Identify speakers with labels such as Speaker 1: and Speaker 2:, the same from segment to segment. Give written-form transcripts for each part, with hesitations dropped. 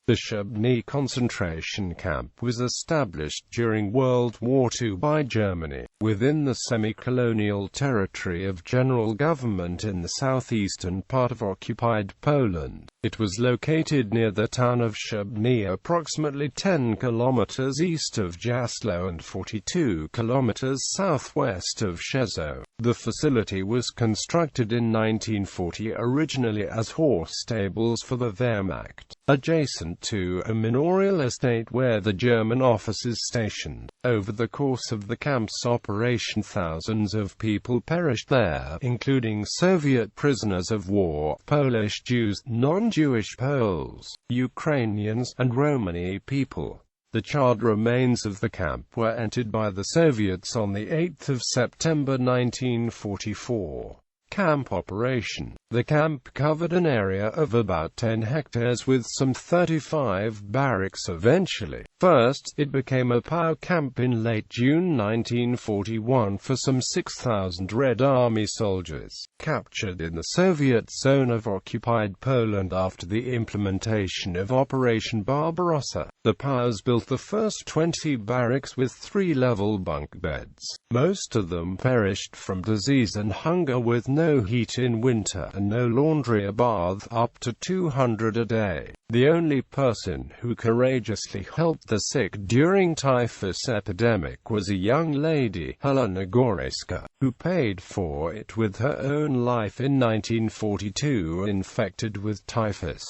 Speaker 1: The Szebnie concentration camp was established during World War II by Germany, within the semi-colonial territory of general government in the southeastern part of occupied Poland. It was located near the town of Szebnie, approximately 10 kilometers east of Jasło and 42 kilometers southwest of Rzeszów. The facility was constructed in 1940 originally as horse stables for the Wehrmacht, adjacent to a manorial estate where the German office is stationed. Over the course of the camp's operation, thousands of people perished there, including Soviet prisoners of war, Polish Jews, non-Jewish Poles, Ukrainians, and Romani people. The charred remains of the camp were entered by the Soviets on 8 September 1944. Camp operation. The camp covered an area of about 10 hectares with some 35 barracks eventually. First, it became a POW camp in late June 1941 for some 6,000 Red Army soldiers, captured in the Soviet zone of occupied Poland after the implementation of Operation Barbarossa. The POWs built the first 20 barracks with 3-level bunk beds. Most of them perished from disease and hunger, with no heat in winter and no laundry or bath, up to 200 a day. The only person who courageously helped the sick during typhus epidemic was a young lady, Helena Goreska, who paid for it with her own life in 1942, infected with typhus.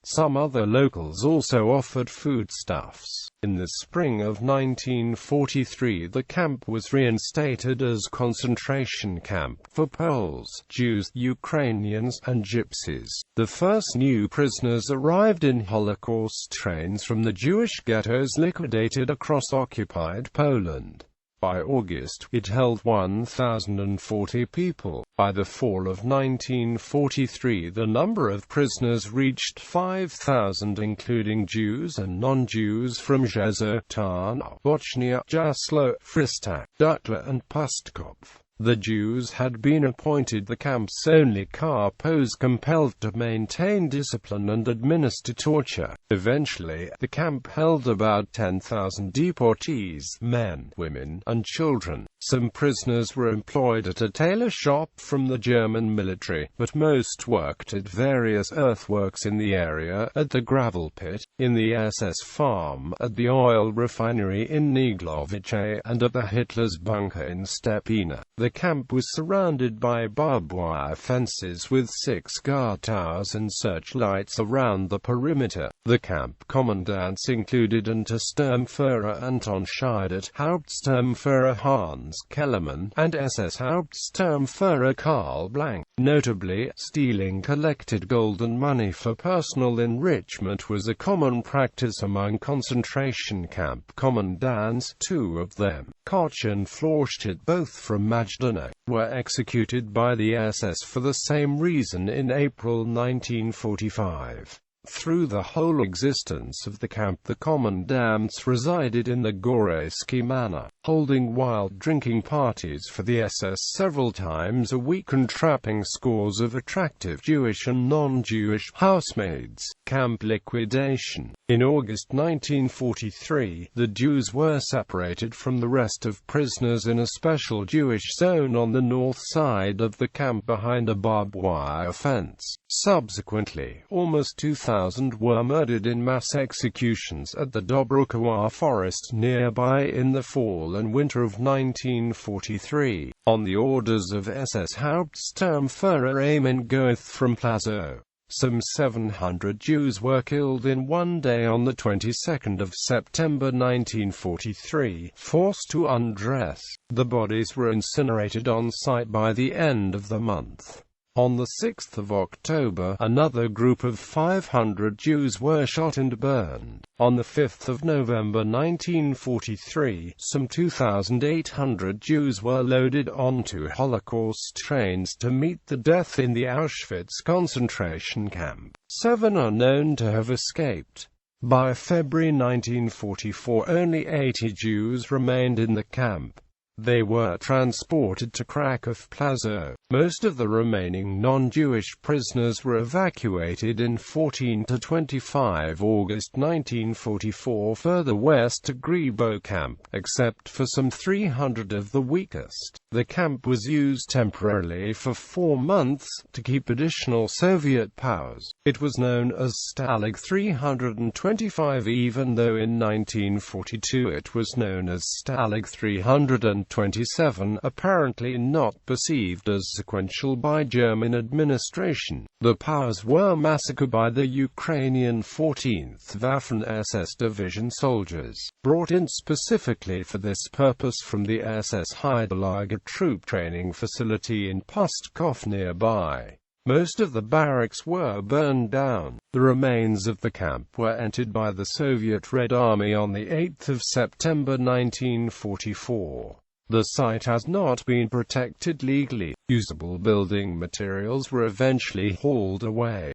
Speaker 1: Some other locals also offered foodstuffs. In the spring of 1943, the camp was reinstated as concentration camp for Poles, Jews, Ukrainians, and Gypsies. The first new prisoners arrived in Holocaust trains from the Jewish ghettos liquidated across occupied Poland. By August, it held 1,040 people. By the fall of 1943, the number of prisoners reached 5,000, including Jews and non-Jews from Rzeszów, Tarnów, Bochnia, Jasło, Frystak, Dukla, and Pustkov. The Jews had been appointed the camp's only capos, compelled to maintain discipline and administer torture. Eventually, the camp held about 10,000 deportees, men, women, and children. Some prisoners were employed at a tailor shop from the German military, but most worked at various earthworks in the area, at the gravel pit, in the SS farm, at the oil refinery in Neglovice, and at the Hitler's bunker in Stepina. The camp was surrounded by barbed wire fences with 6 guard towers and searchlights around the perimeter. The camp commandants included Untersturmführer Anton Scheidet, Hauptsturmführer Hans Kellermann, and SS Hauptsturmführer Karl Blank. Notably, stealing collected gold and money for personal enrichment was a common practice among concentration camp commandants. 2 of them, Koch and Florstedt, both from Majdanek, were executed by the SS for the same reason in April 1945. Through the whole existence of the camp, the commandants resided in the Goreski manor, holding wild drinking parties for the SS several times a week and trapping scores of attractive Jewish and non-Jewish housemaids. Camp liquidation. In August 1943, the Jews were separated from the rest of prisoners in a special Jewish zone on the north side of the camp behind a barbed wire fence. Subsequently, almost 2,000 were murdered in mass executions at the Dobrokowa forest nearby in the fall and winter of 1943, on the orders of SS Hauptsturmführer Amen Goeth from Plazow. Some 700 Jews were killed in one day on the 22nd of September 1943, forced to undress. The bodies were incinerated on site by the end of the month. On the 6th of October, another group of 500 Jews were shot and burned. On the 5th of November 1943, some 2,800 Jews were loaded onto Holocaust trains to meet the death in the Auschwitz concentration camp. 7 are known to have escaped. By February 1944, only 80 Jews remained in the camp. They were transported to Kraków Plazo. Most of the remaining non-Jewish prisoners were evacuated in 14 to 25 August 1944 further west to Grebo Camp, except for some 300 of the weakest. The camp was used temporarily for 4 months, to keep additional Soviet powers. It was known as Stalag 325 even though in 1942 it was known as Stalag 327, apparently not perceived as sequential by German administration. The powers were massacred by the Ukrainian 14th Waffen-SS Division soldiers, brought in specifically for this purpose from the SS Heidelager troop training facility in Pustkov nearby. Most of the barracks were burned down. The remains of the camp were entered by the Soviet Red Army on 8 September 1944. The site has not been protected legally. Usable building materials were eventually hauled away.